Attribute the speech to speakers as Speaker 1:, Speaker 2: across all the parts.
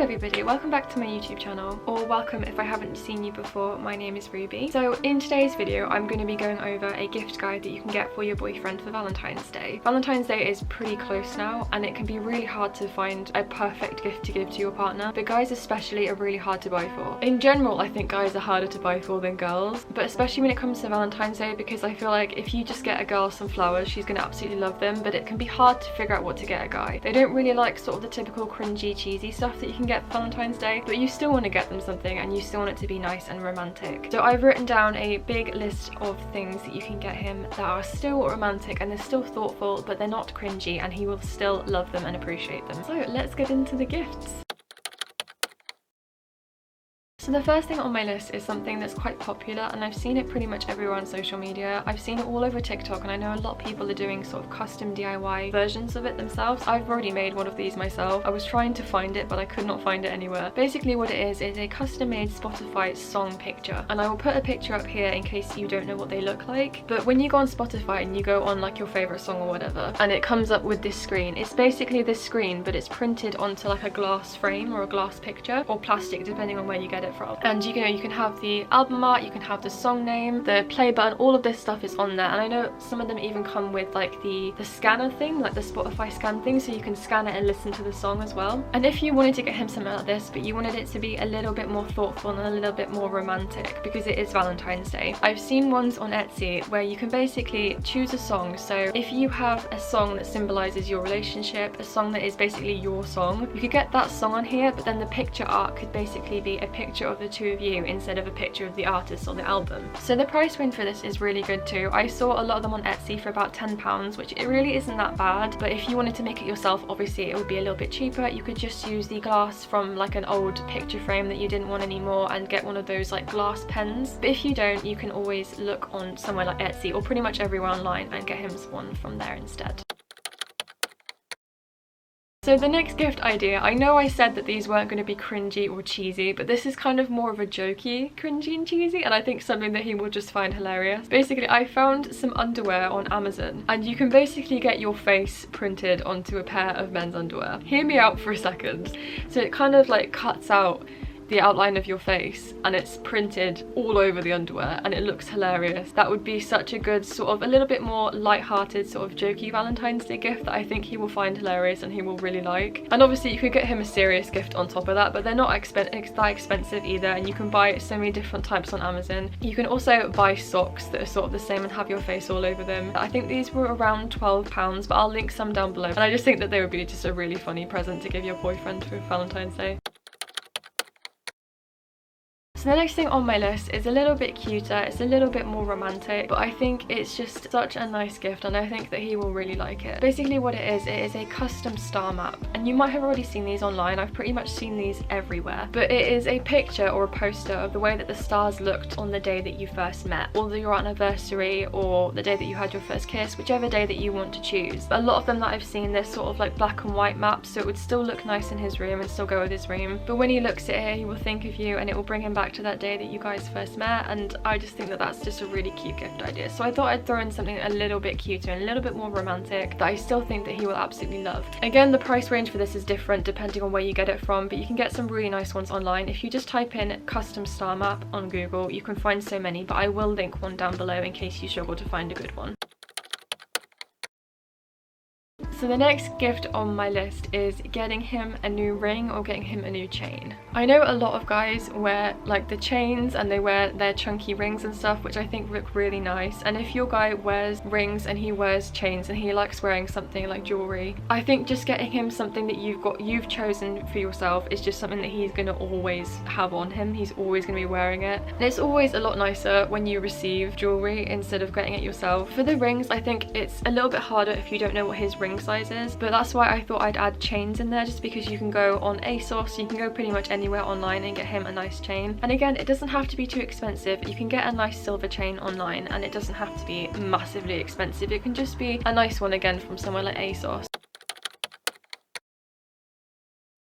Speaker 1: everybody, welcome back to my YouTube channel, or welcome if I haven't seen you before. My name is Ruby. So in today's video I'm going to be going over a gift guide that you can get for your boyfriend for Valentine's Day. Valentine's Day is pretty close now and it can be really hard to find a perfect gift to give to your partner, but guys especially are really hard to buy for. In general I think guys are harder to buy for than girls, but especially when it comes to Valentine's Day, because I feel like if you just get a girl some flowers she's going to absolutely love them, but it can be hard to figure out what to get a guy. They don't really like sort of the typical cringy cheesy stuff that you can get for Valentine's Day, but you still want to get them something and you still want it to be nice and romantic. So I've written down a big list of things that you can get him that are still romantic and they're still thoughtful, but they're not cringy, and he will still love them and appreciate them. So let's get into the gifts. So the first thing on my list is something that's quite popular, and I've seen it pretty much everywhere on social media. I've seen it all over TikTok, and I know a lot of people are doing sort of custom DIY versions of it themselves. I've already made one of these myself. I was trying to find it, but I could not find it anywhere. Basically what it is a custom-made Spotify song picture, and I will put a picture up here in case you don't know what they look like. But when you go on Spotify and you go on like your favorite song or whatever, and it comes up with this screen, it's basically this screen, but it's printed onto like a glass frame or a glass picture or plastic, depending on where you get it from. And you know, you can have the album art, you can have the song name, the play button, all of this stuff is on there. And I know some of them even come with like the scanner thing, like the Spotify scan thing, so you can scan it and listen to the song as well. And if you wanted to get him something like this, but you wanted it to be a little bit more thoughtful and a little bit more romantic because it is Valentine's Day, I've seen ones on Etsy where you can basically choose a song. So if you have a song that symbolizes your relationship, a song that is basically your song, you could get that song on here, but then the picture art could basically be a picture of the two of you instead of a picture of the artist or the album. So the price range for this is really good too. I saw a lot of them on Etsy for about £10, which it really isn't that bad, but if you wanted to make it yourself, obviously it would be a little bit cheaper. You could just use the glass from like an old picture frame that you didn't want anymore and get one of those like glass pens. But if you don't, you can always look on somewhere like Etsy or pretty much everywhere online and get him one from there instead. So the next gift idea, I know I said that these weren't going to be cringy or cheesy, but this is kind of more of a jokey cringy and cheesy, and I think something that he will just find hilarious. Basically, I found some underwear on Amazon, and you can basically get your face printed onto a pair of men's underwear. Hear me out for a second. So it kind of like cuts out the outline of your face and it's printed all over the underwear and it looks hilarious. That would be such a good sort of a little bit more light-hearted sort of jokey Valentine's Day gift that I think he will find hilarious and he will really like. And obviously you could get him a serious gift on top of that, but they're not that expensive either, and you can buy so many different types on Amazon. You can also buy socks that are sort of the same and have your face all over them. I think these were around £12, but I'll link some down below, and I just think that they would be just a really funny present to give your boyfriend for Valentine's Day. So the next thing on my list is a little bit cuter, it's a little bit more romantic, but I think it's just such a nice gift and I think that he will really like it. Basically what it is a custom star map, and you might have already seen these online. I've pretty much seen these everywhere, but it is a picture or a poster of the way that the stars looked on the day that you first met, or your anniversary, or the day that you had your first kiss, whichever day that you want to choose. A lot of them that I've seen, they're sort of like black and white maps, so it would still look nice in his room and still go with his room, but when he looks at it he will think of you and it will bring him back to that day that you guys first met. And I just think that that's just a really cute gift idea, so I thought I'd throw in something a little bit cuter and a little bit more romantic that I still think that he will absolutely love. Again, the price range for this is different depending on where you get it from, but you can get some really nice ones online. If you just type in custom star map on Google you can find so many, but I will link one down below in case you struggle to find a good one. So the next gift on my list is getting him a new ring or getting him a new chain. I know a lot of guys wear like the chains and they wear their chunky rings and stuff, which I think look really nice, and if your guy wears rings and he wears chains and he likes wearing something like jewelry, I think just getting him something that you've chosen for yourself is just something that he's gonna always have on him. He's always gonna be wearing it, and it's always a lot nicer when you receive jewelry instead of getting it yourself. For the rings, I think it's a little bit harder if you don't know what his ring size is, but that's why I thought I'd add chains in there, just because you can go on ASOS, you can go pretty much anywhere online and get him a nice chain. And again, it doesn't have to be too expensive. You can get a nice silver chain online and it doesn't have to be massively expensive. It can just be a nice one, again, from somewhere like ASOS.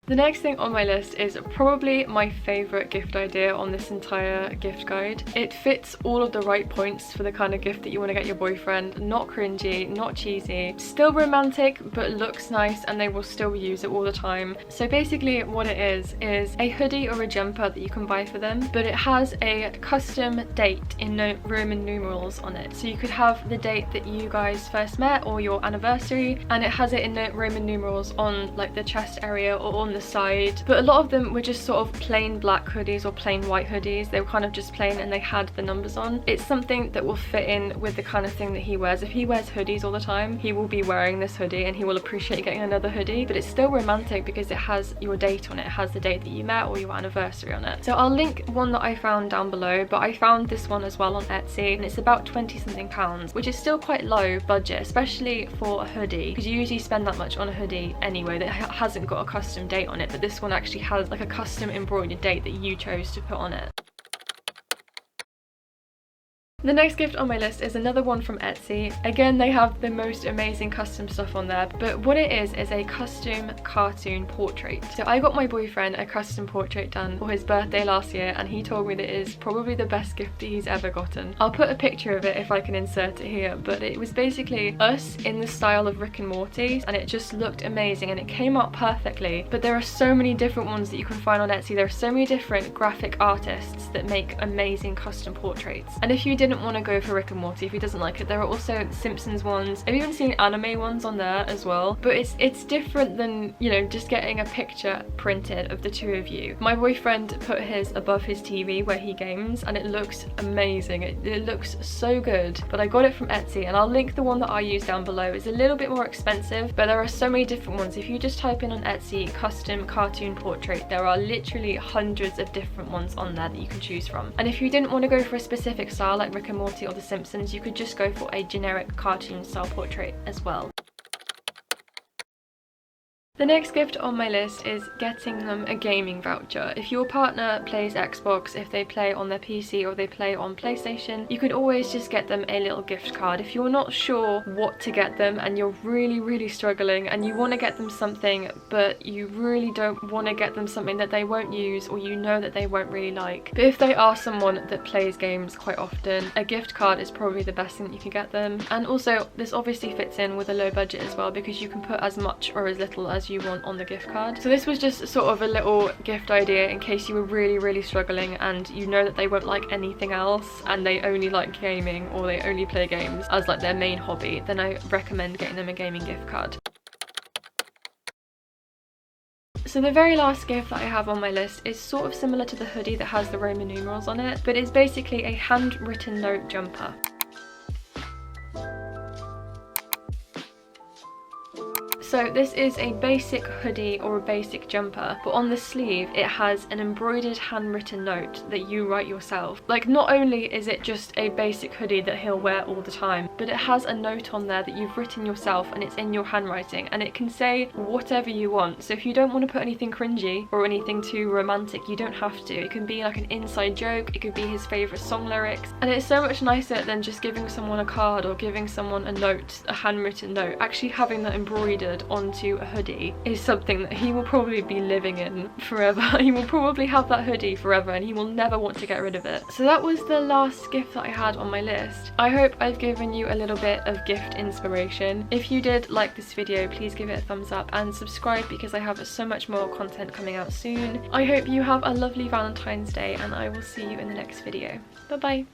Speaker 1: The next thing on my list is probably my favourite gift idea on this entire gift guide. It fits all of the right points for the kind of gift that you want to get your boyfriend. Not cringy, not cheesy, still romantic but looks nice and they will still use it all the time. So basically what it is a hoodie or a jumper that you can buy for them, but it has a custom date in Roman numerals on it. So you could have the date that you guys first met or your anniversary, and it has it in the Roman numerals on like the chest area or on the side. But a lot of them were just sort of plain black hoodies or plain white hoodies. They were kind of just plain and they had the numbers on. It's something that will fit in with the kind of thing that he wears. If he wears hoodies all the time, he will be wearing this hoodie and he will appreciate getting another hoodie, but it's still romantic because it has your date on it. It has the date that you met or your anniversary on it. So I'll link one that I found down below, but I found this one as well on Etsy and it's about 20 something pounds, which is still quite low budget, especially for a hoodie, because you usually spend that much on a hoodie anyway that hasn't got a custom date on it, but this one actually has like a custom embroidered date that you chose to put on it. The next gift on my list is another one from Etsy. Again, they have the most amazing custom stuff on there, but what it is a custom cartoon portrait. So I got my boyfriend a custom portrait done for his birthday last year and he told me that it is probably the best gift that he's ever gotten. I'll put a picture of it if I can insert it here, but it was basically us in the style of Rick and Morty and it just looked amazing and it came out perfectly. But there are so many different ones that you can find on Etsy. There are so many different graphic artists that make amazing custom portraits, and if you didn't want to go for Rick and Morty, if he doesn't like it, there are also Simpsons ones. I've even seen anime ones on there as well, but it's different than, you know, just getting a picture printed of the two of you. My boyfriend put his above his TV where he games and it looks amazing. It looks so good, but I got it from Etsy and I'll link the one that I use down below. It's a little bit more expensive, but there are so many different ones. If you just type in on Etsy custom cartoon portrait, there are literally hundreds of different ones on there that you can choose from. And if you didn't want to go for a specific style like Rick and Morty or The Simpsons, you could just go for a generic cartoon style portrait as well. The next gift on my list is getting them a gaming voucher. If your partner plays Xbox, if they play on their PC or they play on PlayStation, you could always just get them a little gift card. If you're not sure what to get them and you're really struggling and you want to get them something but you really don't want to get them something that they won't use or you know that they won't really like, but if they are someone that plays games quite often, a gift card is probably the best thing that you can get them. And also this obviously fits in with a low budget as well because you can put as much or as little as you want on the gift card. So this was just sort of a little gift idea in case you were really struggling and you know that they won't like anything else and they only like gaming or they only play games as like their main hobby, then I recommend getting them a gaming gift card. So the very last gift that I have on my list is sort of similar to the hoodie that has the Roman numerals on it, but it's basically a handwritten note jumper. So this is a basic hoodie or a basic jumper, but on the sleeve it has an embroidered handwritten note that you write yourself. Like, not only is it just a basic hoodie that he'll wear all the time, but it has a note on there that you've written yourself and it's in your handwriting and it can say whatever you want. So if you don't want to put anything cringy or anything too romantic, you don't have to. It can be like an inside joke, it could be his favourite song lyrics, and it's so much nicer than just giving someone a card or giving someone a note, a handwritten note. Actually having that embroidered onto a hoodie is something that he will probably be living in forever. He will probably have that hoodie forever and he will never want to get rid of it. So that was the last gift that I had on my list. I hope I've given you a little bit of gift inspiration. If you did like this video, please give it a thumbs up and subscribe because I have so much more content coming out soon. I hope you have a lovely Valentine's Day and I will see you in the next video. Bye bye.